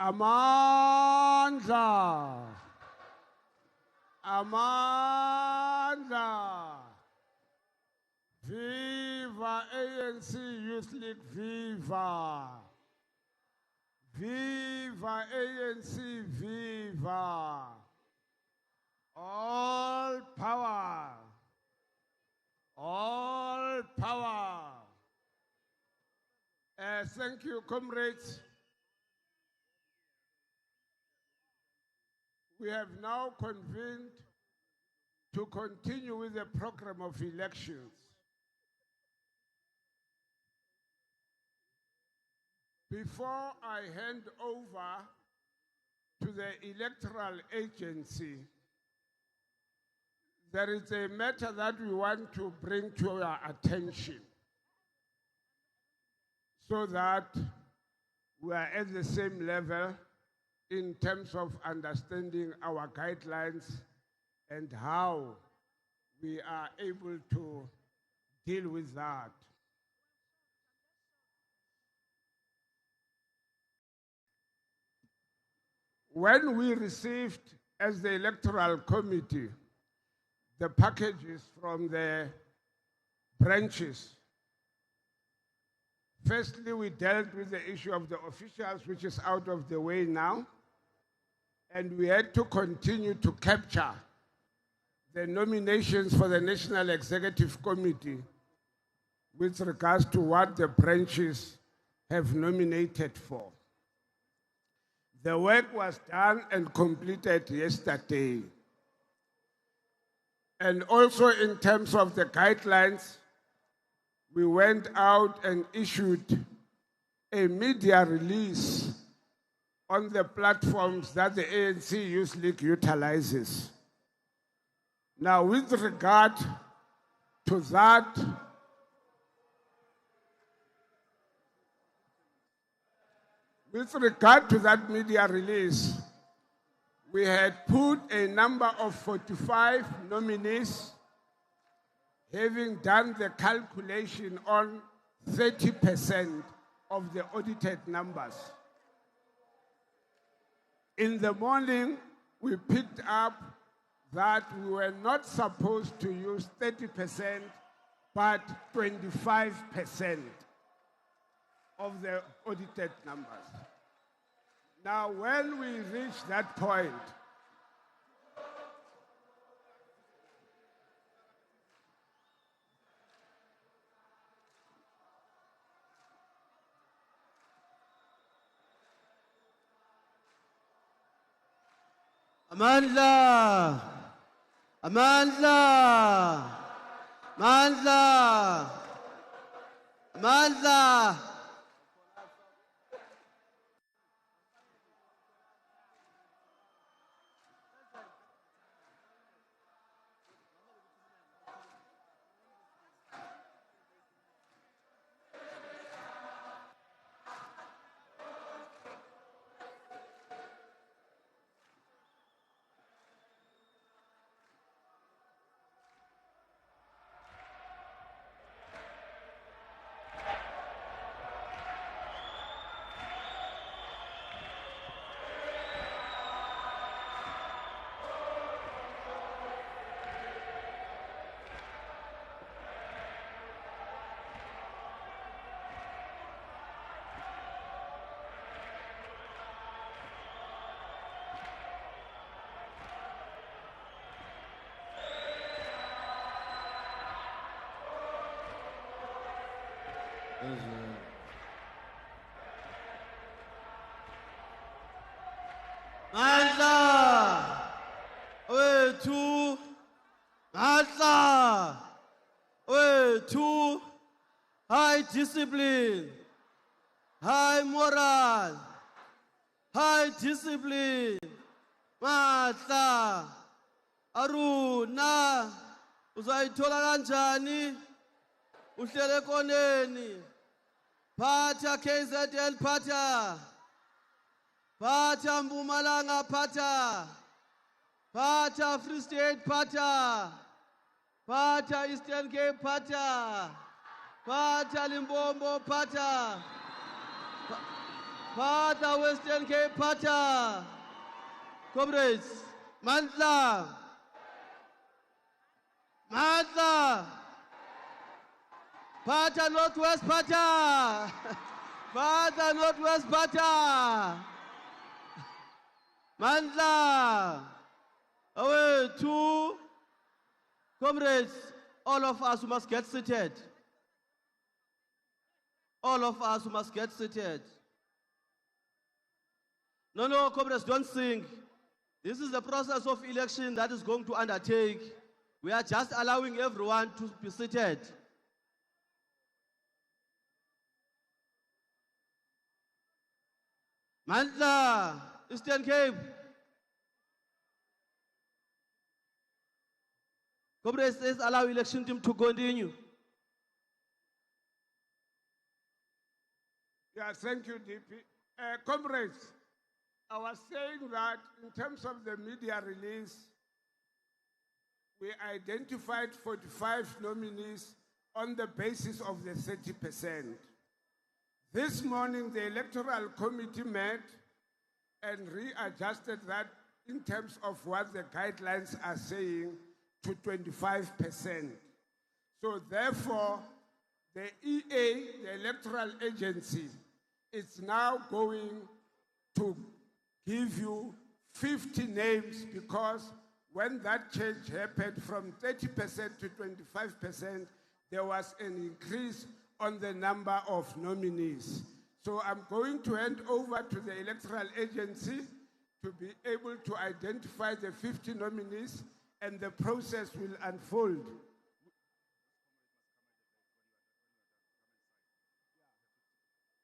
Amandla. Amandla. Viva ANC Youth League, viva. Viva ANC, viva. All power. All power. Thank you, comrades. We have now convened to continue with the program of elections. Before I hand over to the electoral agency, there is a matter that we want to bring to your attention so that we are at the same level in terms of understanding our guidelines and how we are able to deal with that. When we received, as the Electoral Committee, the packages from the branches, firstly, we dealt with the issue of the officials, which is out of the way now, and we had to continue to capture the nominations for the National Executive Committee with regards to what the branches have nominated for. The work was done and completed yesterday. And also in terms of the guidelines, we went out and issued a media release on the platforms that the ANC Youth League utilizes. Now, with regard to that, media release, we had put a number of 45 nominees, having done the calculation on 30% of the audited numbers. In the morning, we picked up that we were not supposed to use 30%, but 25% of the audited numbers. Now, when we reach that point, Amandla! Amandla! Amandla! Amandla! Mandla! Wethu! Mandla! Wethu! High discipline! High moral! High discipline! Mandla! Aruna! Uzayithola kanjani? Uhlele koneni? Phatha KZN phatha! Phatha Mpumalanga phatha! Phatha Free State phatha! Phatha Eastern Cape phatha! Phatha Limpopo phatha! Pata Western Cape, Pata. Comrades, Mandla. Mandla. Pata Northwest, Pata. Pata Northwest, Pata. Mandla. Away, 2. Comrades, all of us must get seated. All of us must get seated. No, comrades, don't sing. This is the process of election that is going to undertake. We are just allowing everyone to be seated. Mandla, Eastern Cape. Comrades, let's allow election team to continue. Yeah, thank you, DP. Comrades, I was saying that in terms of the media release, we identified 45 nominees on the basis of the 30%. This morning, the Electoral Committee met and readjusted that in terms of what the guidelines are saying to 25%. So therefore, the EA, the electoral agency, is now going to give you 50 names because when that change happened from 30% to 25%, there was an increase on the number of nominees. So I'm going to hand over to the electoral agency to be able to identify the 50 nominees, and the process will unfold.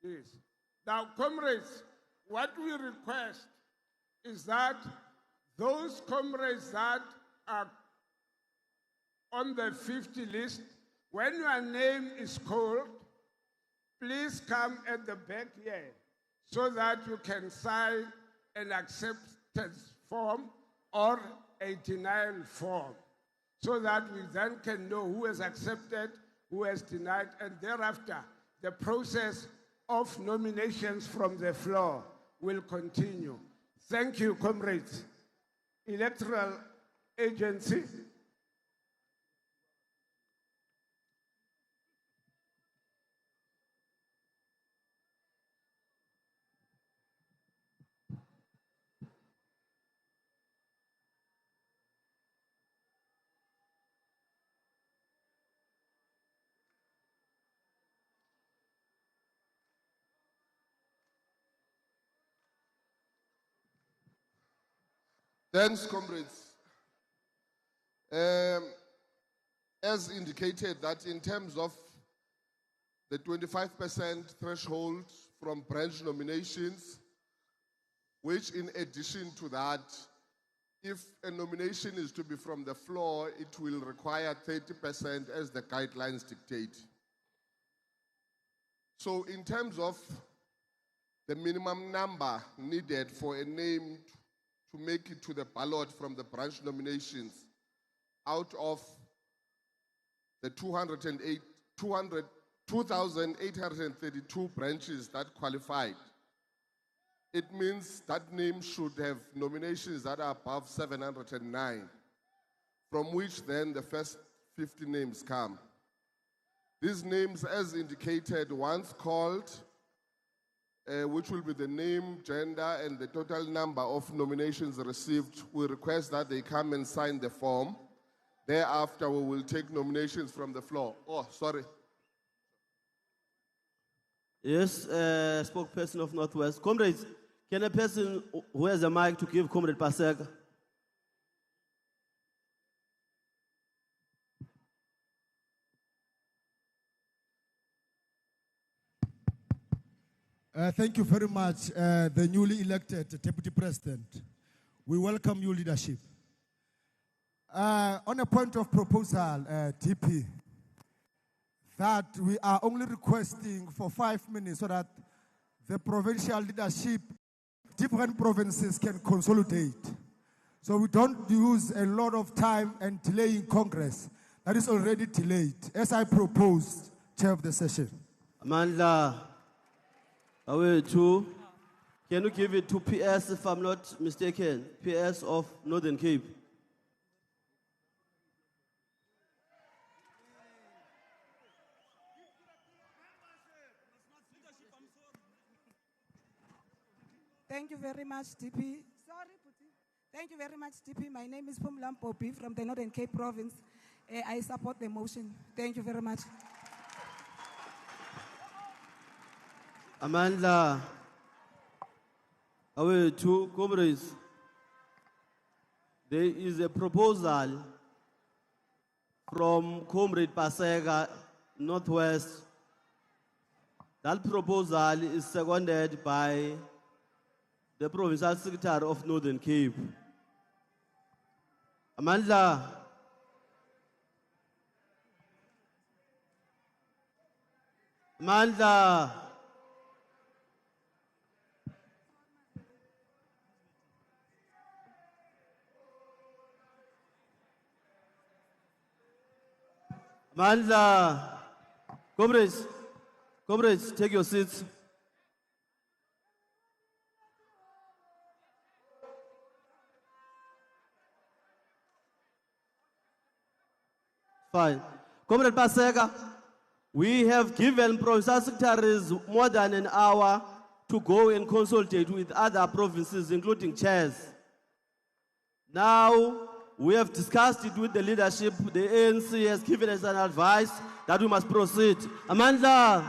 Yes. Now, comrades, what we request is that those comrades that are on the 50 list, when your name is called, please come at the back here so that you can sign an acceptance form or a denial form, so that we then can know who has accepted, who has denied, and thereafter the process of nominations from the floor will continue. Thank you, comrades. Electoral agency. Thanks, comrades. As indicated, that in terms of the 25% threshold from branch nominations, which in addition to that, if a nomination is to be from the floor, it will require 30% as the guidelines dictate. So in terms of the minimum number needed for a name to make it to the ballot from the branch nominations, out of the 2,832 branches that qualified, it means that name should have nominations that are above 709, from which then the first 50 names come. These names, as indicated, once called, which will be the name, gender, and the total number of nominations received, we request that they come and sign the form. Thereafter, we will take nominations from the floor. Oh, sorry. Yes, spokesperson of Northwest. Comrades, can a person who has a mic to give Comrade Paseka? Thank you very much, the newly elected Deputy President. We welcome your leadership. On a point of proposal, DP, that we are only requesting for 5 minutes so that the provincial leadership, different provinces can consolidate. So we don't use a lot of time and delay in Congress. That is already delayed, as I proposed, Chair of the session. Amandla, away 2. Can you give it to PS if I'm not mistaken? PS of Northern Cape. Thank you very much, DP. Sorry, Puti. Thank you very much, DP. My name is Pumlam Popi from the Northern Cape Province. I support the motion. Thank you very much. Amandla, our two comrades. There is a proposal from Comrade Pasega, Northwest. That proposal is seconded by the Provincial Secretary of Northern Cape. Amandla. Amandla. Amandla. Comrades, take your seats. Fine. Comrade Paseka, we have given provincial secretaries more than an hour to go and consultate with other provinces, including chairs. Now, we have discussed it with the leadership. The ANC has given us an advice that we must proceed. Amandla.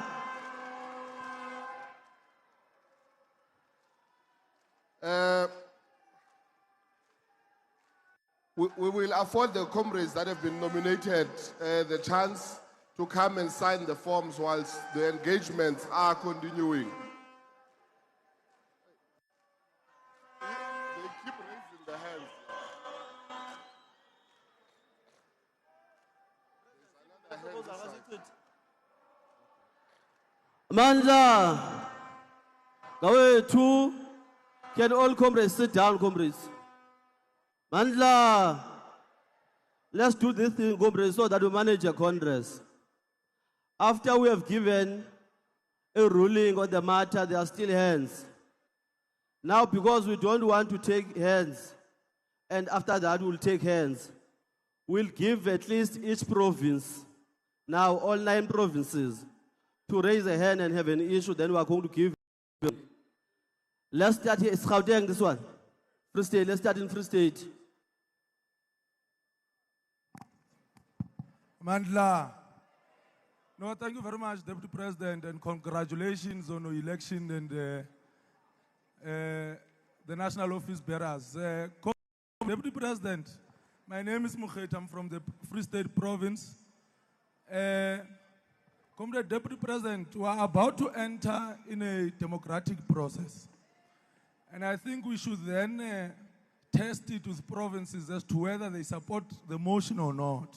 We will afford the comrades that have been nominated the chance to come and sign the forms whilst the engagements are continuing. They keep raising their hands. Amandla. Go to. Can all comrades sit down, comrades? Amandla. Let's do this thing, comrades, so that we manage a Congress. After we have given a ruling on the matter, there are still hands. Now, because we don't want to take hands, and after that we'll take hands, we'll give at least each province, now all 9 provinces, to raise a hand and have an issue, then we are going to give. Let's start here. It's Gauteng, this one. Free State. Let's start in Free State. Mandla. No, thank you very much, Deputy President, and congratulations on the election and the national office bearers. Deputy President, my name is Mukhet. I'm from the Free State Province. Comrade Deputy President, we are about to enter in a democratic process. And I think we should then test it with provinces as to whether they support the motion or not.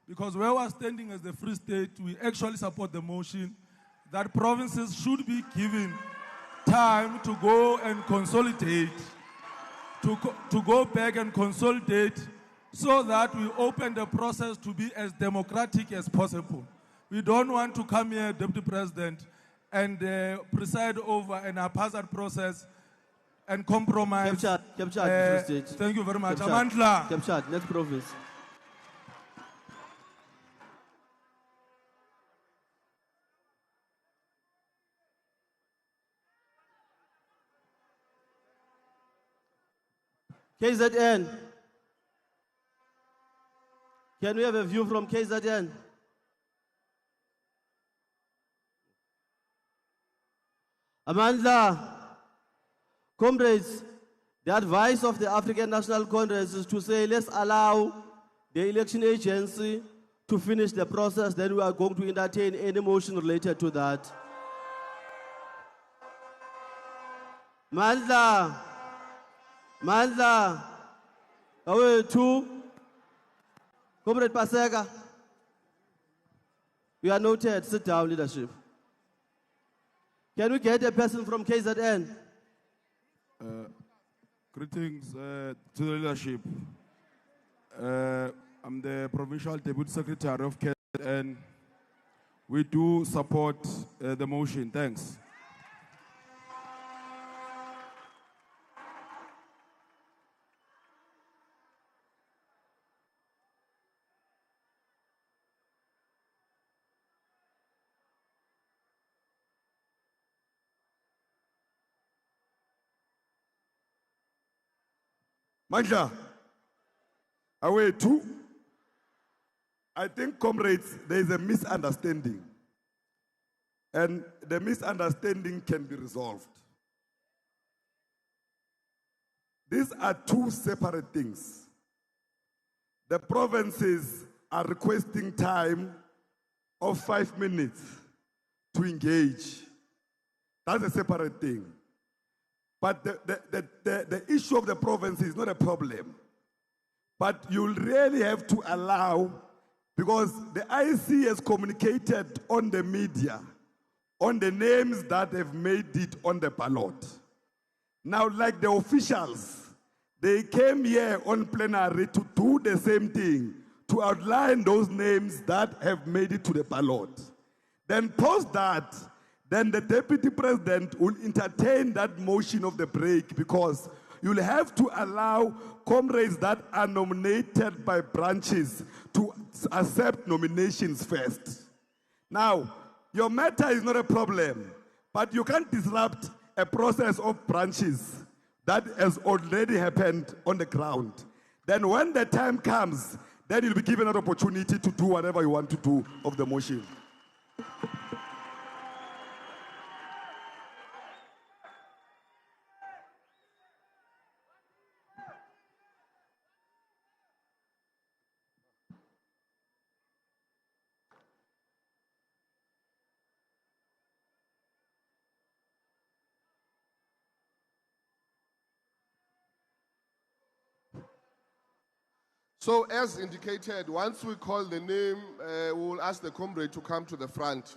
Because where we are standing as the Free State, we actually support the motion that provinces should be given time to go and consolidate, to go back and consolidate so that we open the process to be as democratic as possible. We don't want to come here, Deputy President, and preside over an haphazard process and compromise. Thank you very much. Amandla. Captured. Next province. KZN. Can we have a view from KZN? Amandla. Comrades, the advice of the African National Congress is to say, let's allow the election agency to finish the process, then we are going to entertain any motion related to that. Mandla. Away to Comrade Paseka. We are noted. Sit down, leadership. Can we get a person from KZN? Greetings to the leadership. I'm the Provincial Deputy Secretary of KZN. We do support the motion. Thanks. Mandla, away two. I think, comrades, there is a misunderstanding. And the misunderstanding can be resolved. These are two separate things. The provinces are requesting time of 5 minutes to engage. That's a separate thing. But the issue of the province is not a problem. But you'll really have to allow, because the IEC has communicated on the media on the names that have made it on the ballot. Now, like the officials, they came here on plenary to do the same thing, to outline those names that have made it to the ballot. Then post that, then the deputy president will entertain that motion of the break, because you'll have to allow comrades that are nominated by branches to accept nominations first. Now, your matter is not a problem, but you can't disrupt a process of branches that has already happened on the ground. Then when the time comes, then you'll be given an opportunity to do whatever you want to do of the motion. So as indicated, once we call the name, we will ask the comrade to come to the front.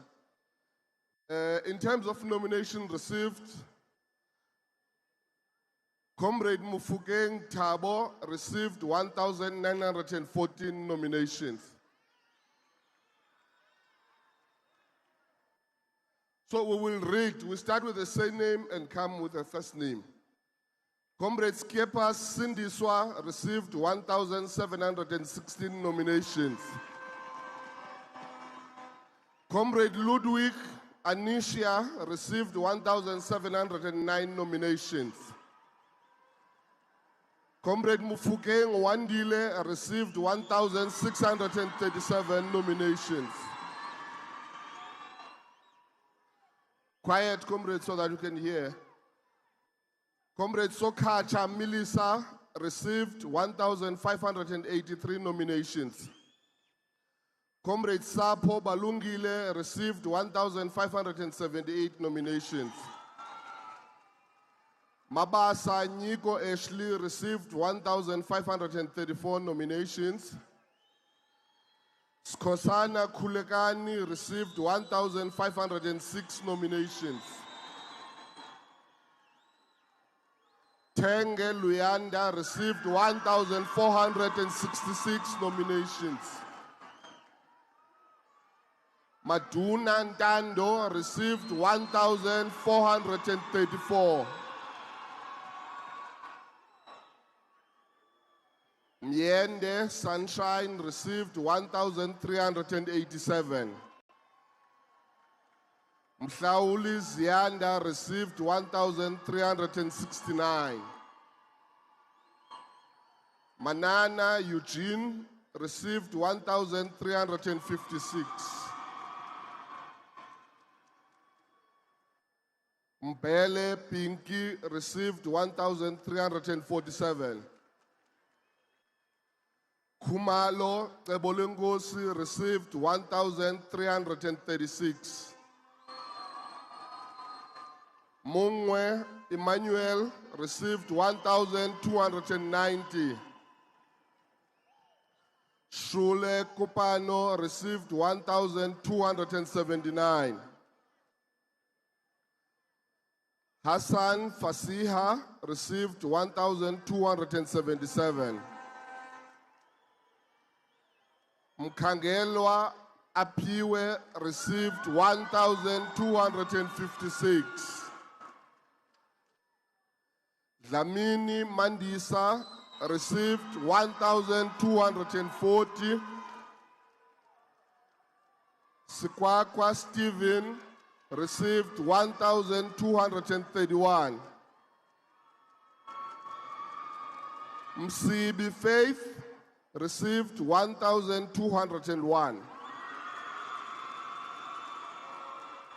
In terms of nomination received, Comrade Mufugeng Thabo received 1,914 nominations. So we will read, we start with the surname and come with the first name. Comrade Skepa Sindiswa received 1,716 nominations. Comrade Ludwig Anisha received 1,709 nominations. Comrade Mufugeng Wandile received 1,637 nominations. Quiet, comrades, so that you can hear. Comrade Sokacha Milisa received 1,583 nominations. Comrade Sapo Balungile received 1,578 nominations. Mabasa Niko Ashley received 1,534 nominations. Skosana Kulekani received 1,506 nominations. Tenge Luyanda received 1,466 nominations. Maduna Ntando received 1,434. Myende Sunshine received 1,387. Mhlauli Zianda received 1,369. Manana Eugene received 1,356. Mbele Pinky received 1,347. Kumalo Tebolengosi received 1,336. Mungwe Emmanuel received 1,290. Shule Kopano received 1,279. Hassan Fasiha received 1,277. Mkangelwa Apiwe received 1,256. Dlamini Mandisa received 1,240. Sikwakwa Stephen received 1,231. Msibi Faith received 1,201.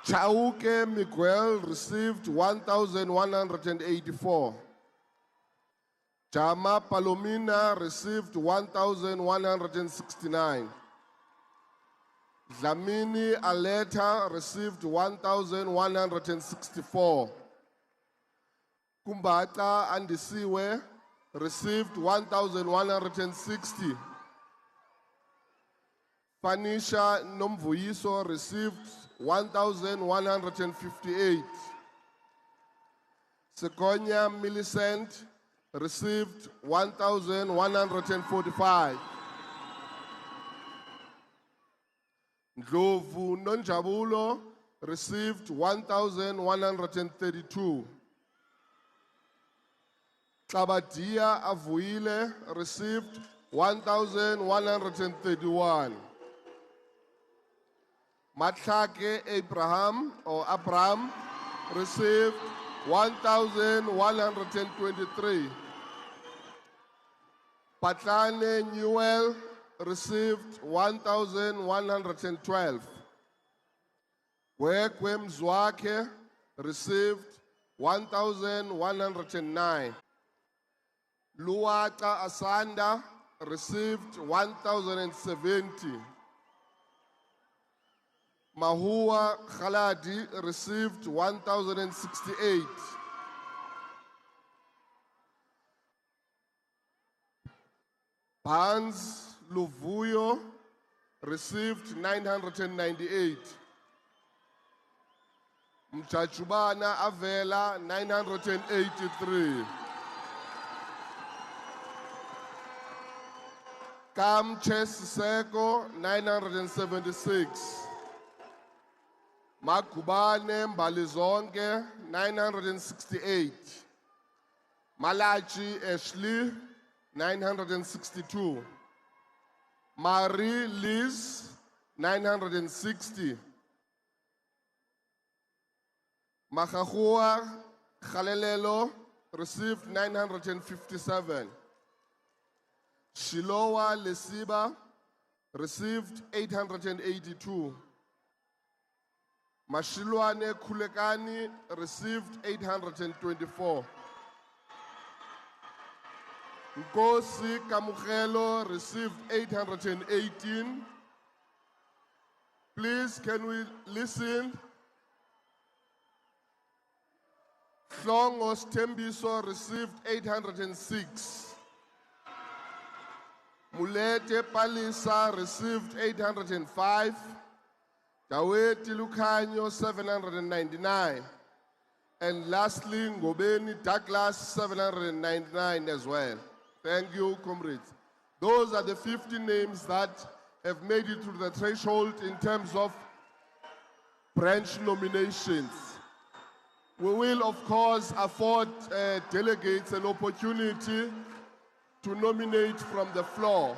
Chauke Miguel received 1,184. Jama Palomina received 1,169. Dlamini Aleta received 1,164. Kumbata Andisiwe received 1,160. Fanisha Nomvuyiso received 1,158. Sekonya Millicent received 1,145. Ndlovu Nonjabulo received 1,132. Klabadia Avuile received 1,131. Matlake Abraham received 1,123. Patlane Newell received 1,112. Wekwe Mzwake received 1,109. Luata Asanda received 1,070. Mahua Khaladi received 1,068. Barnes Luvuyo received 998. Mchachubana Avela 983. Kam Chesiseko 976. Makubane Mbalizonke 968. Malachi Ashley 962. Marie Liz 960. Makahua Khalelelo received 957. Shilowa Lesiba received 882. Mashilwane Kulekani received 824. Nkosi Kamukelo received 818. Please, can we listen? Hlongos Tembiso received 806. Mulete Palisa received 805. Daweti Lucanyo 799. And lastly, Ngobeni Douglas 799 as well. Thank you, comrades. Those are the 50 names that have made it through the threshold in terms of branch nominations. We will, of course, afford delegates an opportunity to nominate from the floor.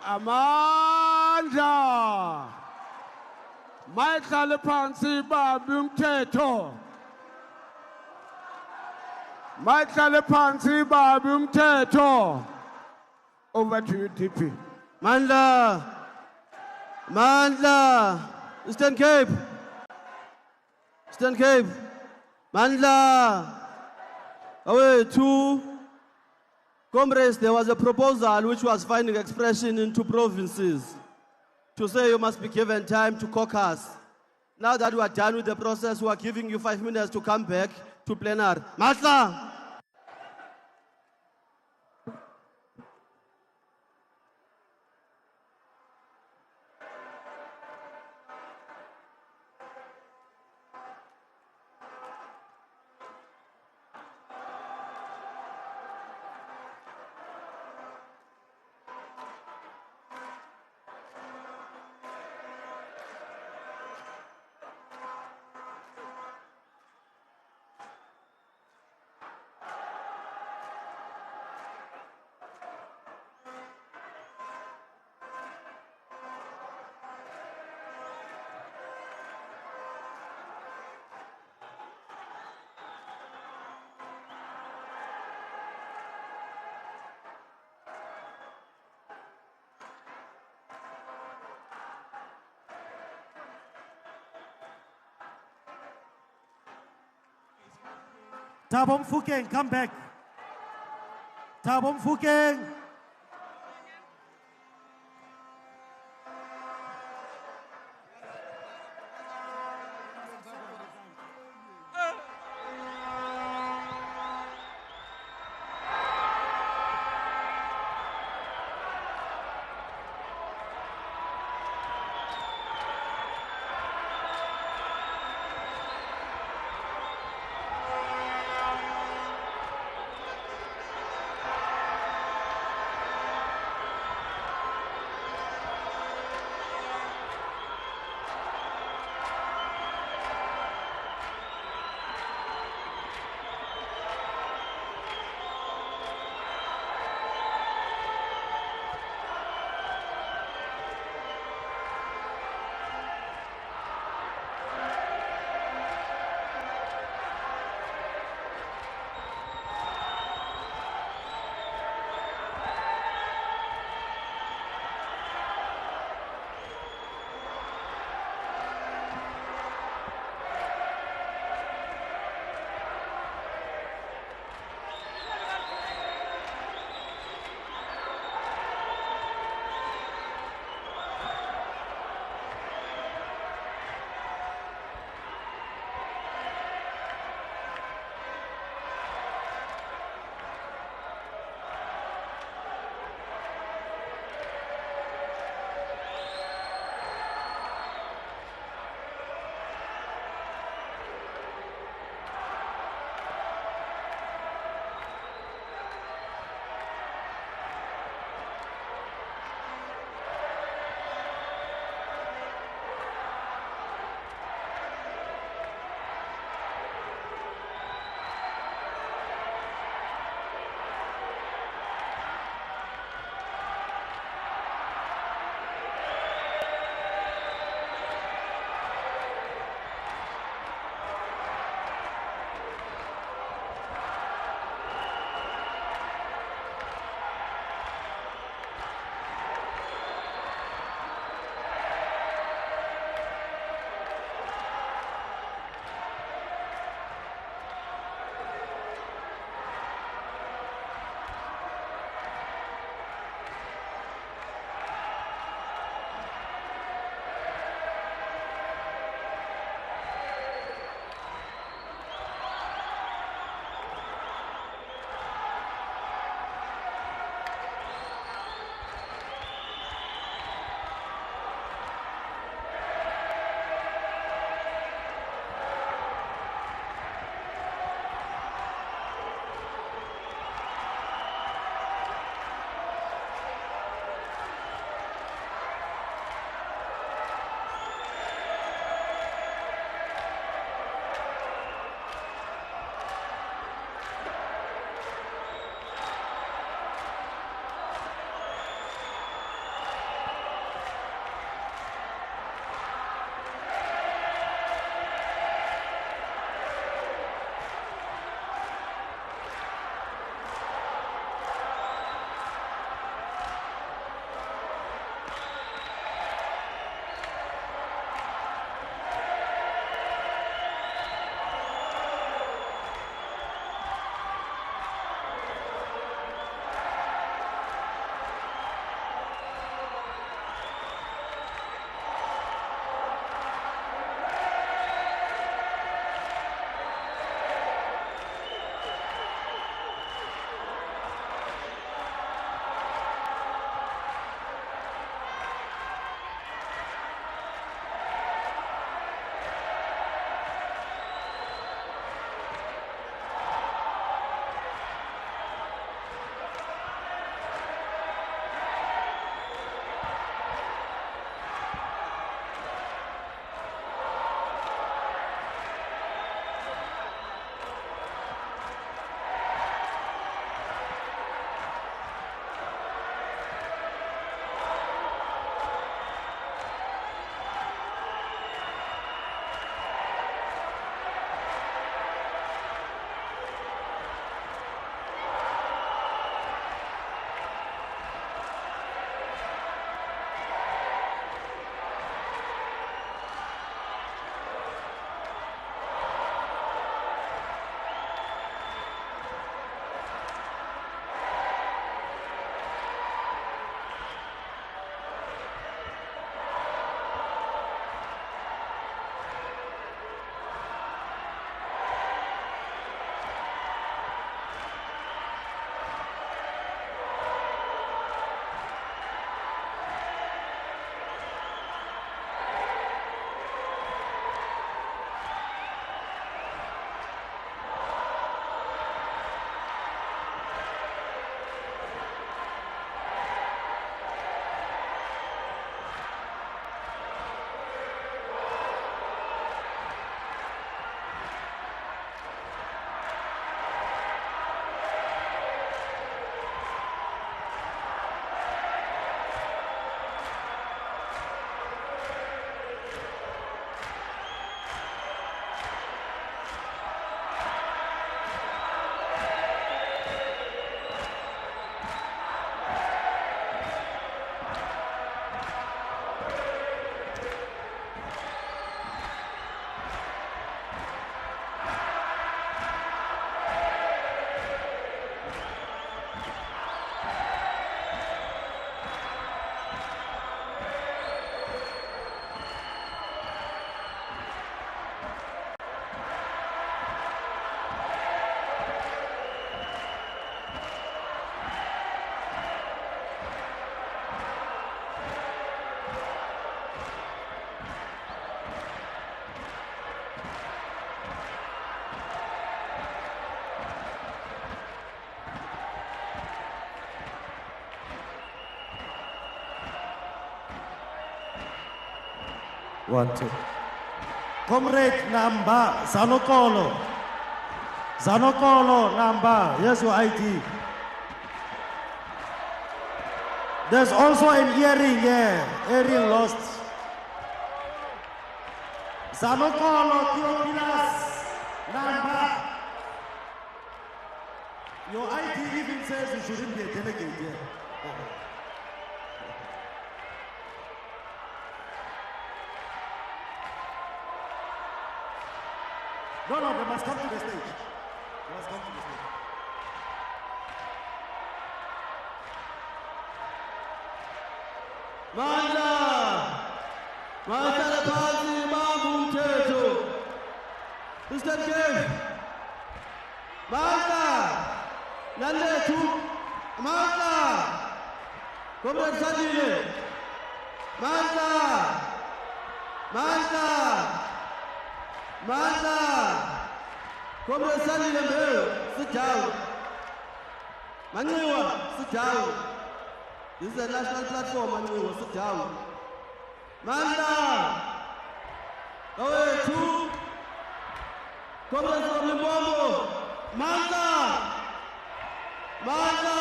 Amandla mayihlale phansi babi umthetho mayihlale phansi babi umthetho. Over to you, DP. Mandla, Eastern Cape, Mandla. Away, two. Comrades, there was a proposal which was finding expression in 2 provinces to say you must be given time to caucus. Now that we are done with the process, we are giving you 5 minutes to come back to plenary. Matla! Thabo Mofokeng, come back. Thabo Mofokeng. 1, 2. Comrade number, Zanokolo. Zanokolo number, here's your ID. There's also an earring here, earring lost. Zanokolo, Theophilus number. Your ID even says you shouldn't be a delegate here. No, they must come to the stage. They must come to the stage. Manda! Manda phansi bamba umthetho. Mr. Game. Manda! Lalethu. Manda! Comrade Sandile. Manda! Manda! Manda! Comrade Sandile Mbewu, sit down. Manxiwa, sit down. This is a national platform, Manxiwa, sit down. Manda! Away, 2. Comrade from Limpopo. Manda! Manda!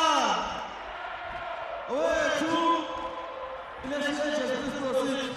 Away, 2. Election agents, please proceed.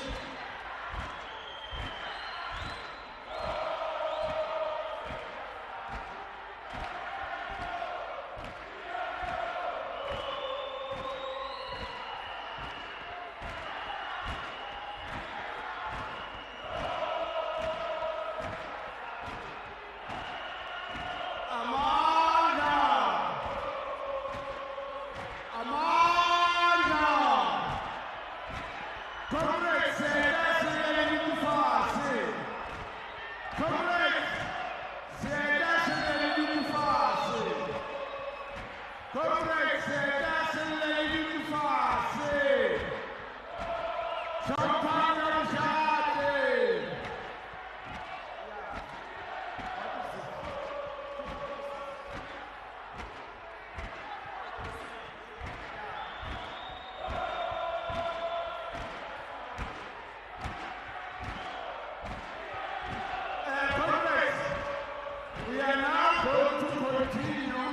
We are now going to continue,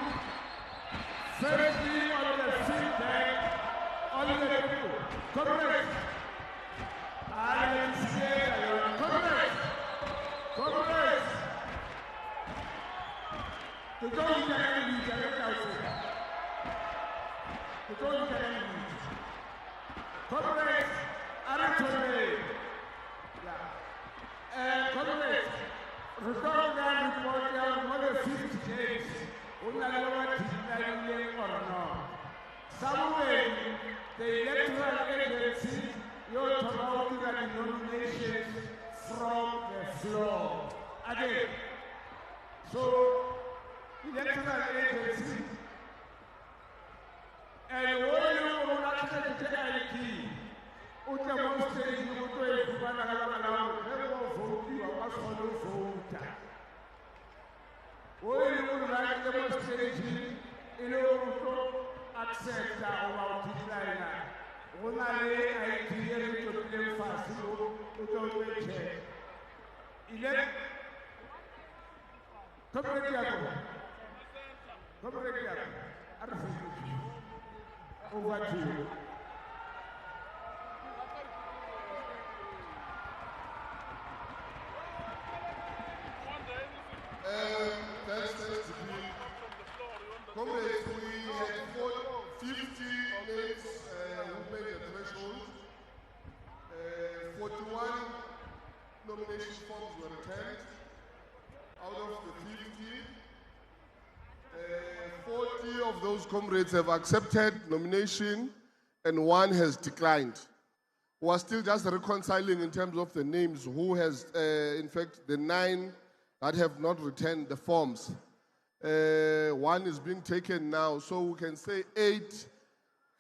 firstly on the feedback on the people. Comrades, I am scared. Comrades, to go in the enemy, to go in the enemy. Comrades, Aratone. Comrades, regarding that report, there are more than 50 days. We are not denying or not. Somewhere, the electoral agency, you're talking about the nominations from the floor. Again, so electoral agency, and when you are not going to take any key, utamosteri kutoe kubana kala leo vote wa masolo vote wewe unataka demonstrate ile uto accept or decline ona le idea ile to fasilo utoweche ile community yako arfu over to you. Thanks to me. Comrades, we had 50 names who made the threshold. 41 nomination forms were returned out of the 50. 40 of those comrades have accepted nomination and 1 has declined. We are still just reconciling in terms of the names who has, in fact, the 9 that have not returned the forms. 1 is being taken now, so we can say 8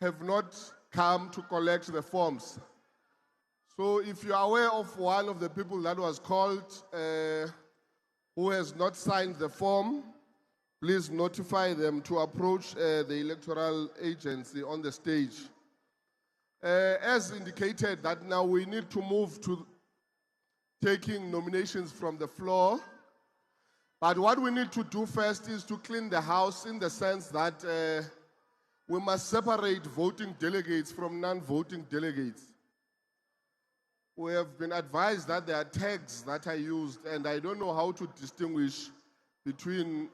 have not come to collect the forms. So if you are aware of one of the people that was called who has not signed the form, please notify them to approach the electoral agency on the stage. As indicated, that now we need to move to taking nominations from the floor. But what we need to do first is to clean the house in the sense that we must separate voting delegates from non-voting delegates. We have been advised that there are tags that are used, and I don't know how to distinguish between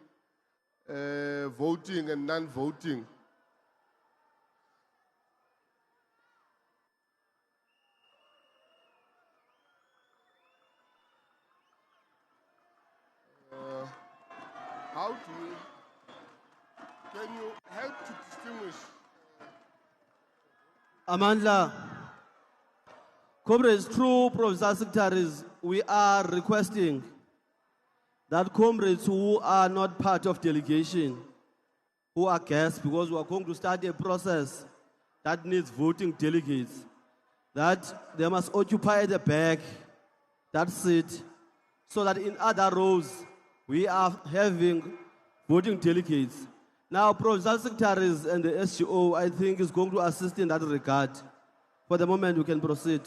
voting and non-voting. How do you, can you help to distinguish? Amandla, comrades, through provincial secretaries, we are requesting that comrades who are not part of delegation, who are guests, because we are going to start a process that needs voting delegates, that they must occupy the back, that seat, so that in other rows, we are having voting delegates. Now, provincial secretaries and the SGO, I think, is going to assist in that regard. For the moment, we can proceed.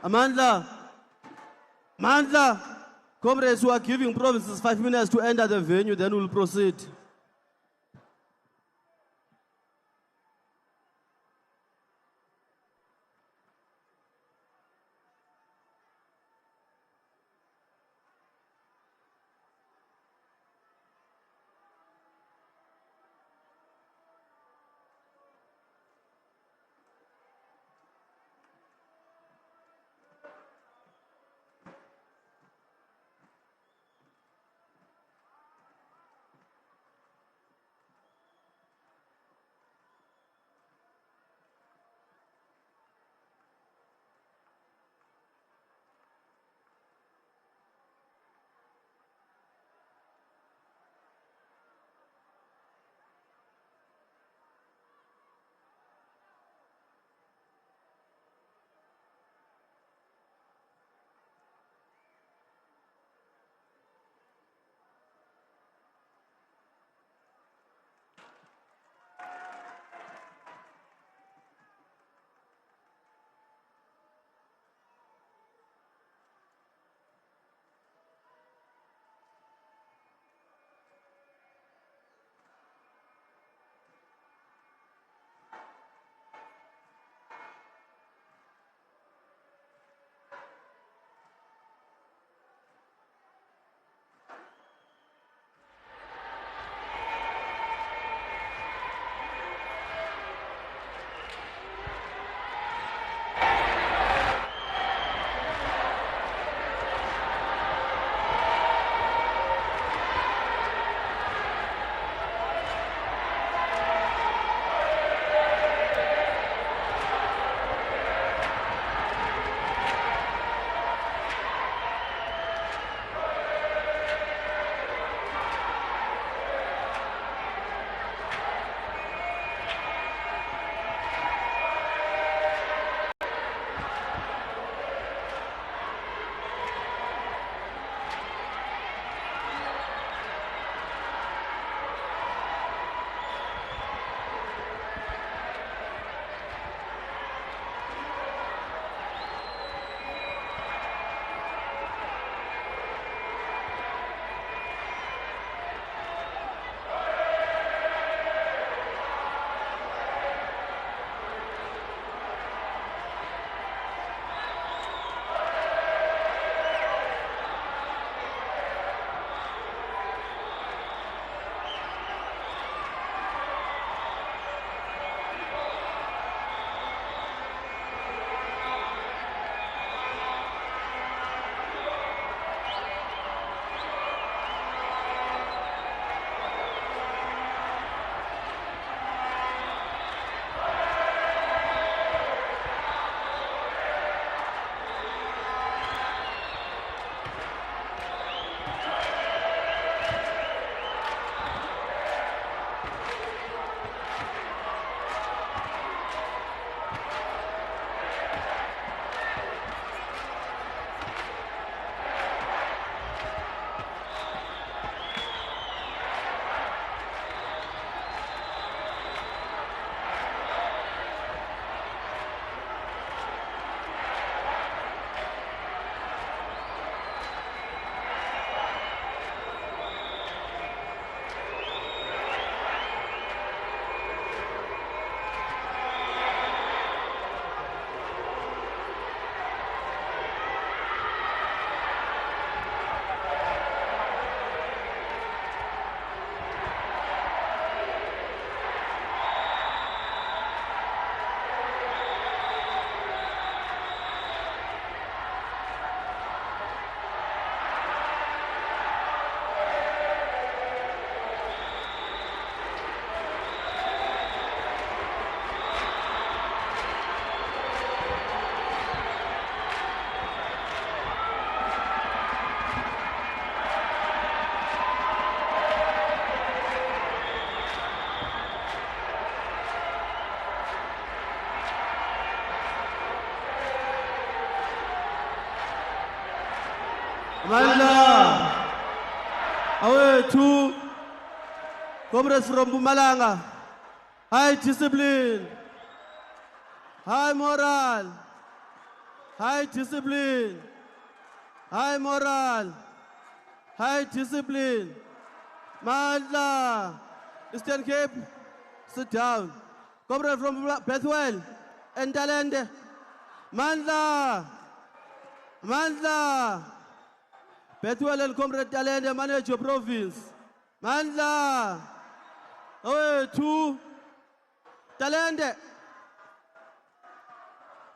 Amandla, comrades who are giving provinces 5 minutes to enter the venue, then we'll proceed. Mandla. Away two. Comrades from Bumalanga. High discipline. High moral. High discipline. High moral. High discipline. Mandla. Eastern Cape. Sit down. Comrade from Bethwell and Talende. Mandla. Mandla. Bethwell and Comrade Talende manage your province. Mandla. Away two. Talende.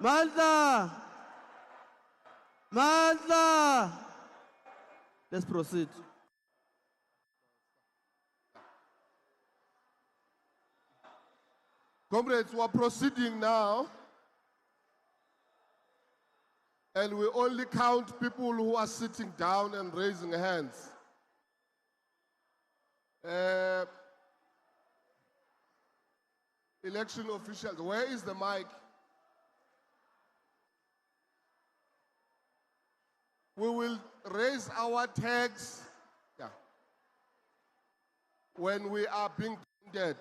Mandla. Mandla. Let's proceed. Comrades, we are proceeding now. And we only count people who are sitting down and raising hands. Election officials, where is the mic? We will raise our tags when we are being counted.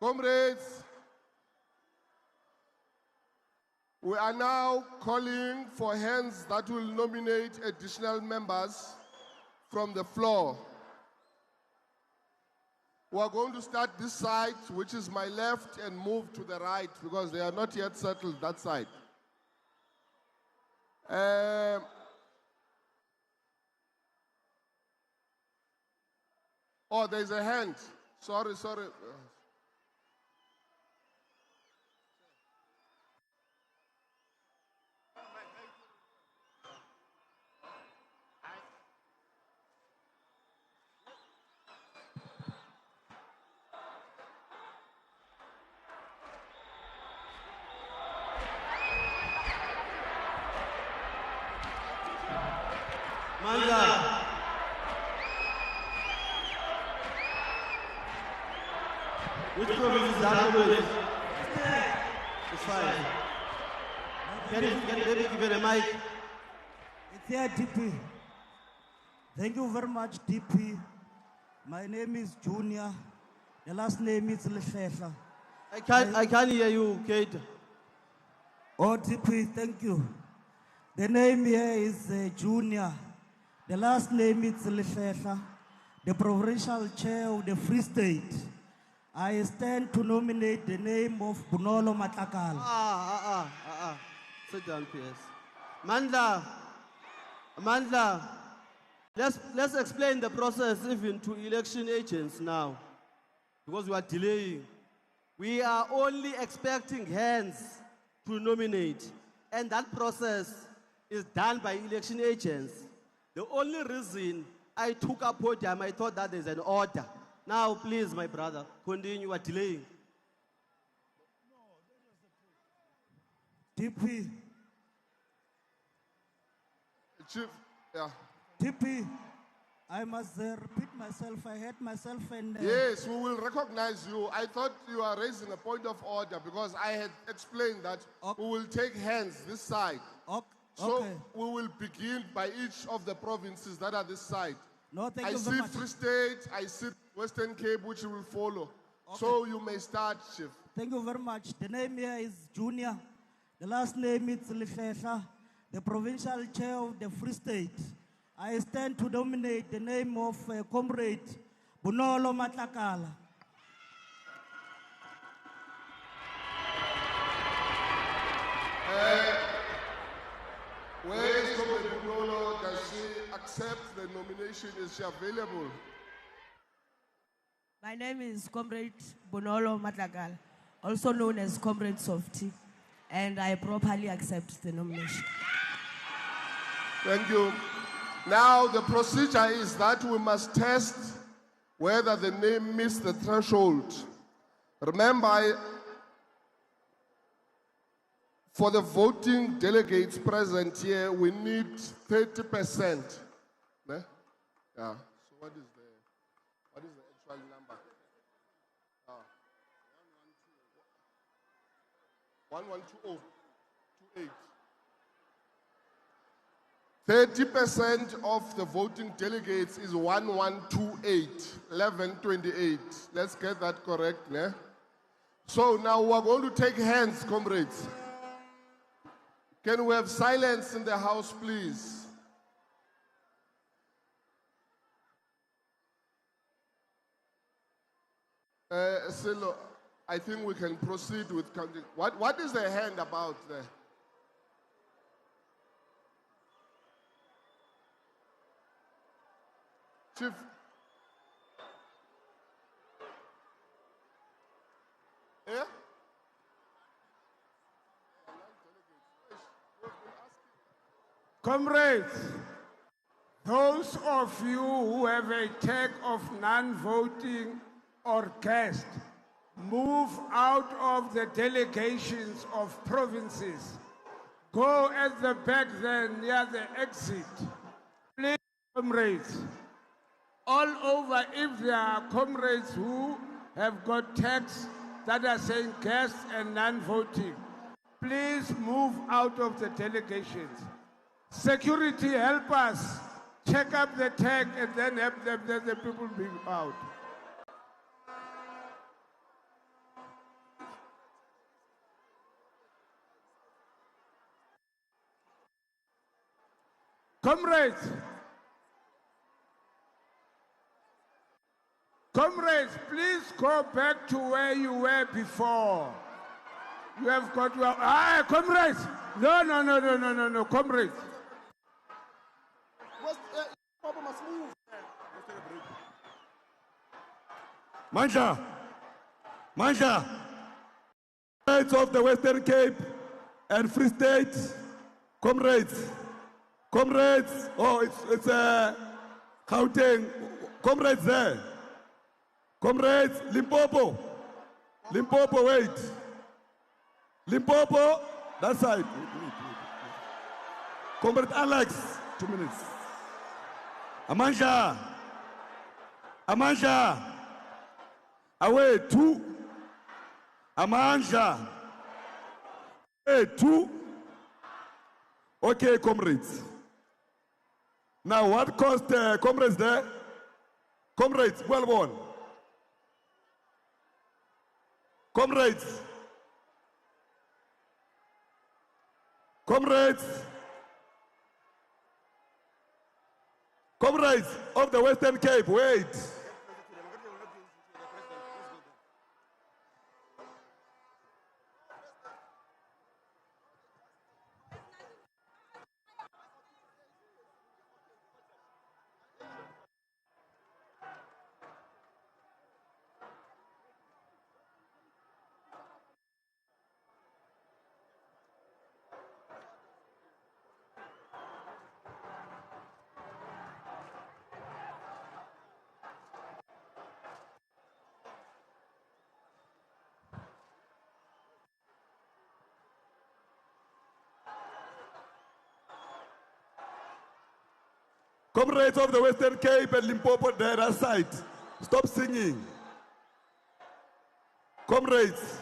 Comrades, we are now calling for hands that will nominate additional members from the floor. We are going to start this side, which is my left, and move to the right because they are not yet settled that side. Oh, there's a hand. Sorry. Mandla. Which province is that with? It's fine. Can you give it a mic? It's here, DP. Thank you very much, DP. My name is Junior. The last name is Lefehla. I can't hear you, Kate. Oh, DP, thank you. The name here is Junior. The last name is Lefehla. The provincial chair of the Free State. I stand to nominate the name of Bunolo Matlakala. Sit down, PS. Mandla. Let's explain the process even to election agents now, because we are delaying. We are only expecting hands to nominate, and that process is done by election agents. The only reason I took a podium, I thought that there's an order. Now, please, my brother, continue. You are delaying. DP. Chief, yeah. DP, I must repeat myself. I hate myself and... Yes, we will recognize you. I thought you are raising a point of order because I had explained that we will take hands this side. So we will begin by each of the provinces that are this side. No, thank I you see very much. Free State, I see Western Cape, which will follow. So you may start, Chief. Thank you very much. The name here is Junior. The last name is Lefehla, the provincial chair of the Free State. I stand to nominate the name of Comrade Bunolo Matlakala. Where is Comrade Bunolo? Does she accept the nomination? Is she available? My name is Comrade Bunolo Matlakala, also known as Comrade Softy, and I properly accept the nomination. Thank you. Now, the procedure is that we must test whether the name meets the threshold. Remember, for the voting delegates present here, we need 30%. Ne? Yeah. So what is the actual number? 112028. 30% of the voting delegates is 1128, 1128. Let's get that correct, né? So now we're going to take hands, comrades. Can we have silence in the house, please? Silo, I think we can proceed with counting. What is the hand about there? Chief. Yeah? Comrades, those of you who have a tag of non-voting or cast, move out of the delegations of provinces. Go at the back there near the exit. Please, comrades. All over, if there are comrades who have got tags that are saying cast and non-voting, please move out of the delegations. Security, help us. Check up the tag and then help the people be out. Comrades, please go back to where you were before. You have got your... comrades! No, comrades. Papa must move. Mandla, comrades of the Western Cape and Free State, comrades, oh, it's Gauteng, comrades there, comrades, Limpopo, wait, Limpopo, that side, comrade Alex, 2 minutes, Amanja, away, 2, Amanja, away, 2, okay, comrades. Now, what caused comrades there? Comrades, well born. Comrades. Comrades of the Western Cape, wait. Comrades of the Western Cape and Limpopo, the other side, stop singing. Comrades,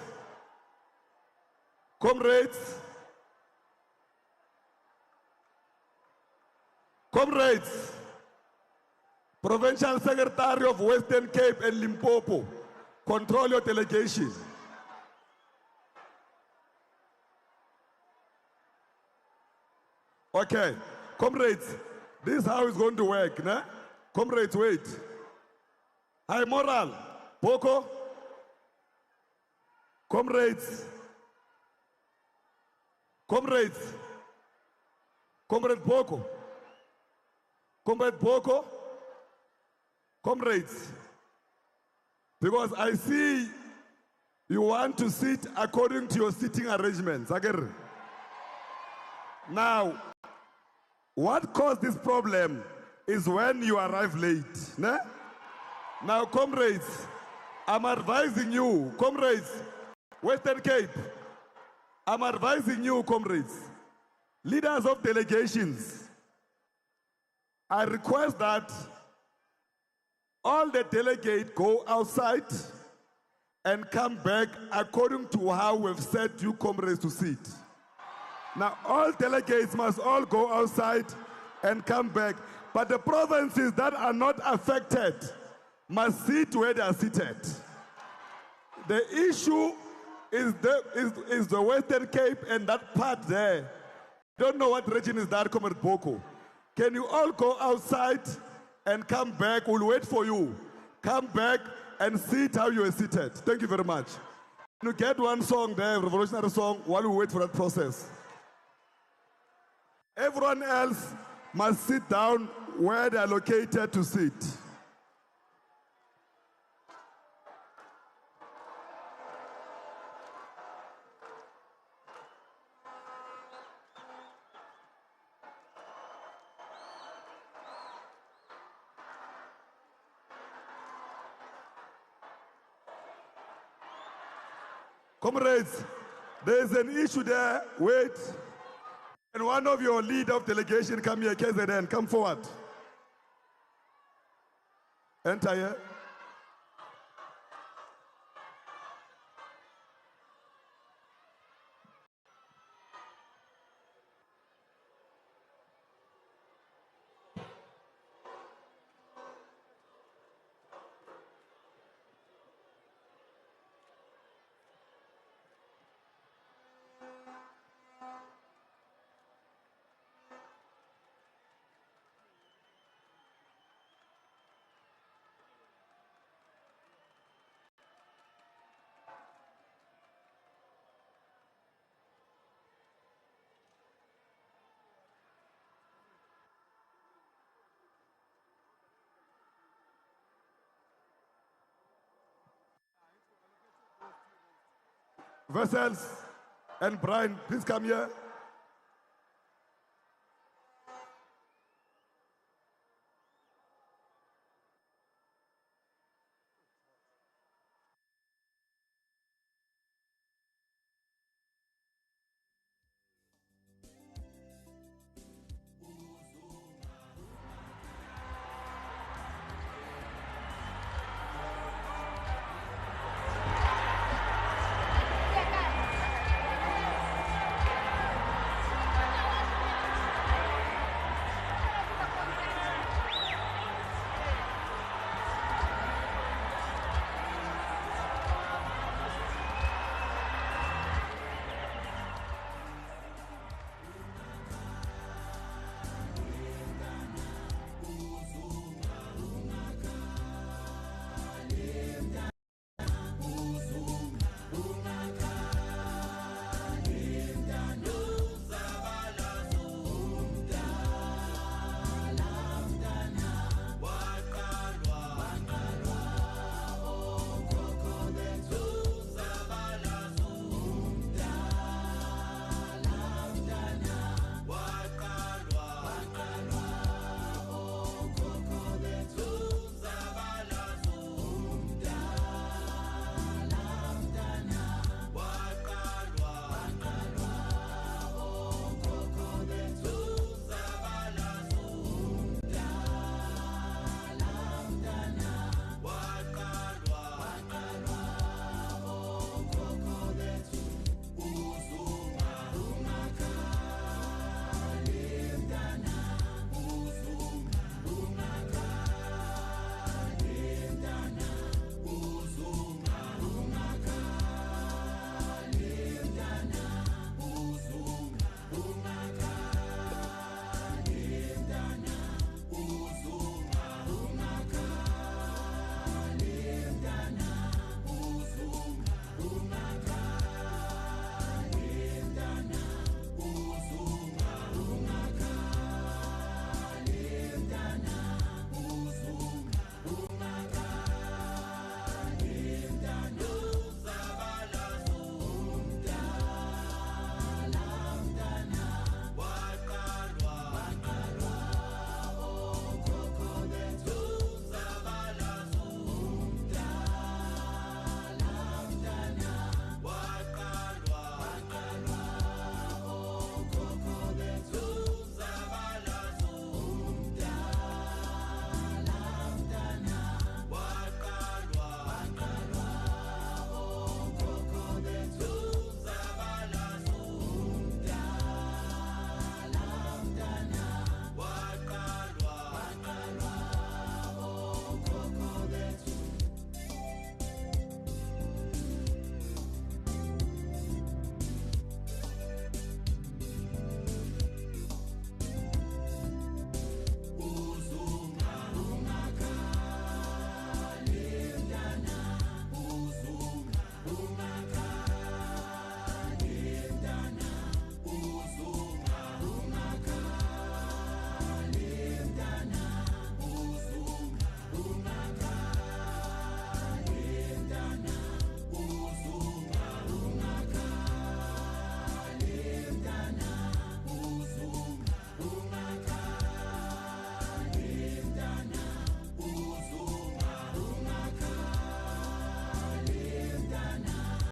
Provincial Secretary of Western Cape and Limpopo, control your delegation. Okay, comrades, this is how it's going to work, né? Comrades, wait. High moral, Boko. Comrades, comrade Boko, comrades, because I see you want to sit according to your sitting arrangements. Again. Now, what caused this problem is when you arrive late. Né? Now, comrades, I'm advising you, comrades, Western Cape, I'm advising you, comrades, leaders of delegations, I request that all the delegates go outside and come back according to how we've set you comrades to sit. Now, all delegates must all go outside and come back. But the provinces that are not affected must sit where they are seated. The issue is the Western Cape and that part there. Don't know what region is that, Comrade Boko. Can you all go outside and come back? We'll wait for you. Come back and sit how you are seated. Thank you very much. Can you get one song there, revolutionary song, while we wait for that process? Everyone else must sit down where they are located to sit. Comrades, there's an issue there. Wait. And one of your leader of delegation come here, KZN, come forward. Enter here. Vessels and Brian, please come here.